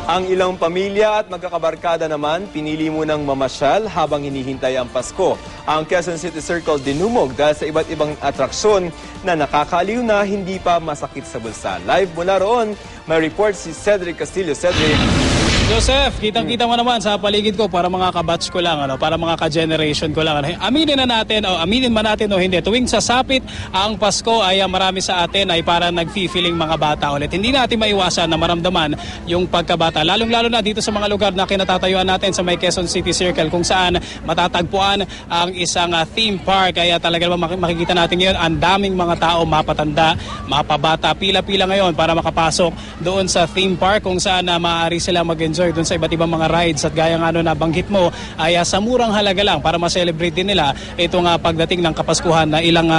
Ang ilang pamilya at magkakabarkada naman pinili munang mamasyal habang hinihintay ang Pasko. Ang Quezon City Circle dinumog dahil sa iba't ibang atraksyon na nakakaliw na hindi pa masakit sa bulsa. Live mula roon, may report si Cedric Castillo. Cedric. Joseph, kitang-kita mo naman sa paligid ko para mga kabatch ko lang, para mga ka-generation ko lang. Aminin man natin o hindi, tuwing sasapit ang Pasko ay marami sa atin ay parang nag-feeling mga bata ulit. Hindi natin maiwasan na maramdaman yung pagkabata, lalong-lalo na dito sa mga lugar na kinatatayuan natin sa may Quezon City Circle kung saan matatagpuan ang isang theme park. Kaya talaga makikita natin ngayon ang daming mga tao, mapatanda, mapabata, pila-pila ngayon para makapasok doon sa theme park kung saan maaari sila mag-enjoy doon sa iba't ibang mga rides at gaya nga nabanggit mo ay sa murang halaga lang para ma-celebrate din nila itong pagdating ng Kapaskuhan na ilang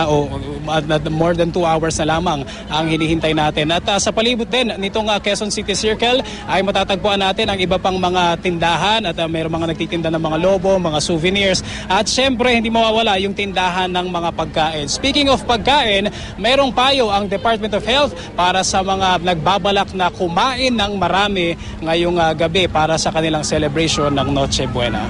more than 2 hours na lamang ang hinihintay natin. At sa palibot din nitong Quezon City Circle ay matatagpuan natin ang iba pang mga tindahan at mayroong mga nagtitinda ng mga lobo, mga souvenirs at syempre hindi mawawala yung tindahan ng mga pagkain. Speaking of pagkain, mayroong payo ang Department of Health para sa mga nagbabalak na kumain ng marami ngayong gabi para sa kanilang celebration ng Noche Buena.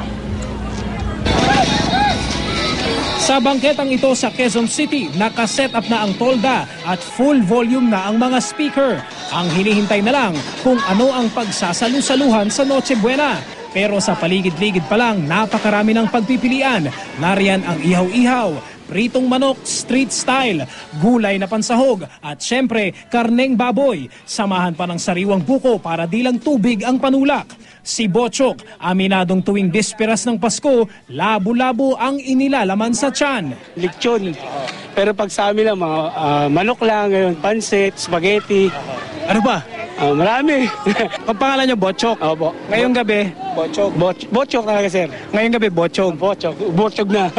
Sa bangketang ito sa Quezon City, nakaset up na ang tolda at full volume na ang mga speaker. Ang hinihintay na lang kung ano ang pagsasalu-saluhan sa Noche Buena. Pero sa paligid-ligid pa lang, napakarami ng pagpipilian. Nariyan ang ihaw-ihaw, pritong manok, street style, gulay na pansahog at syempre karneng baboy. Samahan pa ng sariwang buko para di lang tubig ang panulak. Si Bochok, aminadong tuwing bisperas ng Pasko, labo-labo ang inilalaman sa tiyan. Lechon. Pero pag sa amin lang, mga manok lang, ngayon, pansit, spaghetti. Ano ba? Marami. Ang pangalan niyo, Bochok? Opo. Ngayong gabi? Bochok. Bochok talaga, sir. Ngayong gabi, Bochok? Bochok na.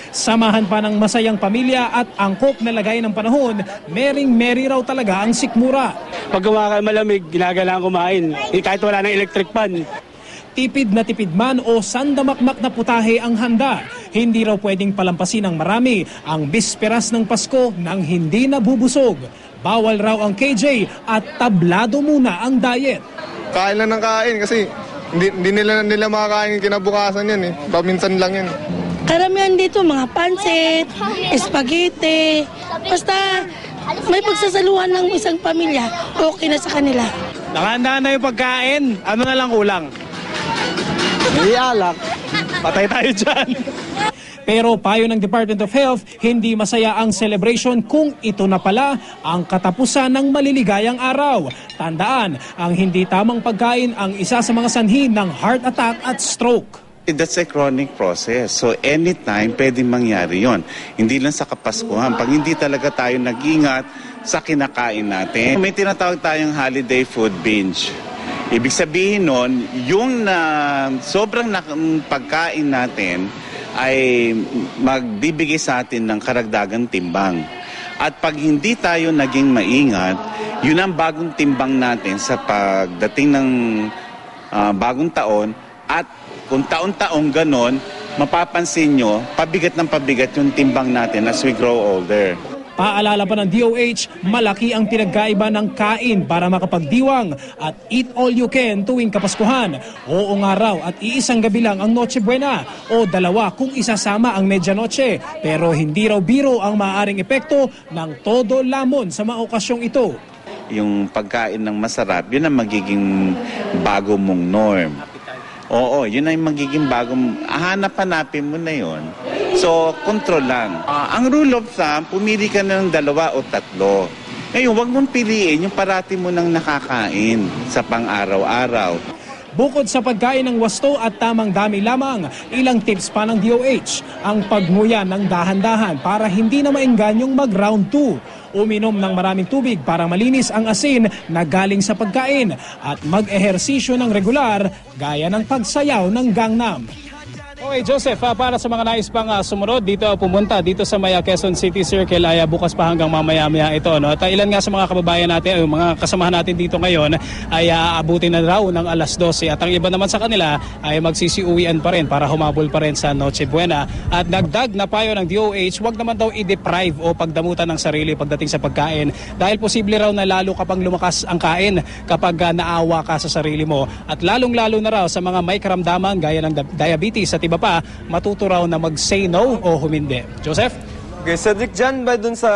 Samahan pa ng masayang pamilya at angkop na lagay ng panahon, mering-meri raw talaga ang sikmura. Pag kumakain malamig, ginagalang kumain. Kahit wala ng electric pan. Tipid na tipid man o sandamakmak na putahe ang handa. Hindi raw pwedeng palampasin ng marami ang bisperas ng Pasko nang hindi nabubusog. Bawal raw ang KJ at tablado muna ang diet. Kain lang ng kain kasi hindi nila makakain kinabukasan yan eh. Paminsan lang yan. Karamihan dito mga pansit, spaghetti, basta may pagsasaluhan ng isang pamilya, okay na sa kanila. Nakahanda na yung pagkain, ano na lang kulang? Hindi alak. Patay tayo dyan. Pero payo ng Department of Health, hindi masaya ang celebration kung ito na pala ang katapusan ng maliligayang araw. Tandaan, ang hindi tamang pagkain ang isa sa mga sanhi ng heart attack at stroke. That's a chronic process. So anytime pwedeng mangyari yon. Hindi lang sa Kapaskuhan. Pag hindi talaga tayo nag-ingat sa kinakain natin. May tinatawag tayong holiday food binge. Ibig sabihin nun, yung sobrang pagkain natin ay magbibigay sa atin ng karagdagang timbang. At pag hindi tayo naging maingat, yun ang bagong timbang natin sa pagdating ng bagong taon. At kung taon-taong ganon, mapapansin nyo, pabigat ng pabigat yung timbang natin as we grow older. Paalala pa ng DOH, malaki ang pinagkaiba ng kain para makapagdiwang at eat all you can tuwing Kapaskuhan. Oo nga raw at iisang gabi lang ang Noche Buena o dalawa kung isasama ang Medianoche. Pero hindi raw biro ang maaaring epekto ng todo lamon sa mga okasyong ito. Yung pagkain ng masarap, yun ang magiging bago mong norm. Oo, yun ang magiging bagong, hanap-hanapin mo na yun. So, control lang. Ang rule of thumb, pumili ka na ng 2 o 3. Ngayon, huwag mong piliin yung parati mo nang nakakain sa pang-araw-araw. Bukod sa pagkain ng wasto at tamang dami lamang, ilang tips pa ng DOH. Ang pagnguya ng dahan-dahan para hindi na maenganyong mag-round 2. Uminom ng maraming tubig para malinis ang asin na galing sa pagkain at mag-ehersisyo ng regular gaya ng pagsayaw ng Gangnam. Okay, Joseph, para sa mga nais pang sumunod dito pumunta dito sa Maya Quezon City Circle ay bukas pa hanggang mamaya-maya ito. No? At ilan nga sa mga kababayan natin, mga kasamahan natin dito ngayon ay aabutin na raw ng alas 12 at ang iba naman sa kanila ay magsisiuwian pa rin para humabol pa rin sa Noche Buena. At dagdag na payo ng DOH, wag naman daw i-deprive o pagdamutan ng sarili pagdating sa pagkain dahil posible raw na lalo kapang lumakas ang kain kapag naawa ka sa sarili mo. At lalong-lalo na raw sa mga may karamdaman gaya ng diabetes at iba pa, matuto raw na mag-say no o humindi. Joseph? Okay, Cedric, dyan ba dun sa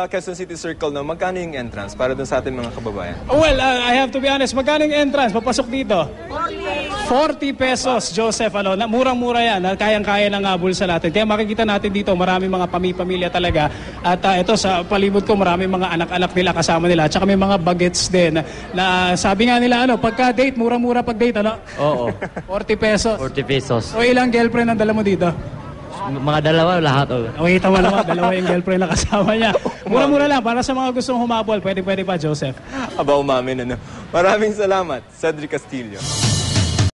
Quezon City Circle, no, magkano yung entrance para dun sa ating mga kababayan? Well, I have to be honest, magkano yung entrance? Papasok dito? 40 pesos, Joseph. Murang-mura yan. Kayang-kaya ng bulsa natin. Kaya makikita natin dito, marami mga pamilya talaga. At ito, sa palibot ko, marami mga anak-anak nila kasama nila. At saka may mga bagets din na sabi nga nila, pagka-date, murang-mura pag-date, Oo. 40 pesos. 40 pesos. O ilang girlfriend ang dala mo dito? Mga dalawa, lahat. Okay, tama naman. Dalawa yung girlfriend na kasama niya. Mura-mura lang. Para sa mga gustong humabol, pwede pa, Joseph. Aba, umamin, Maraming salamat, Cedric Castillo.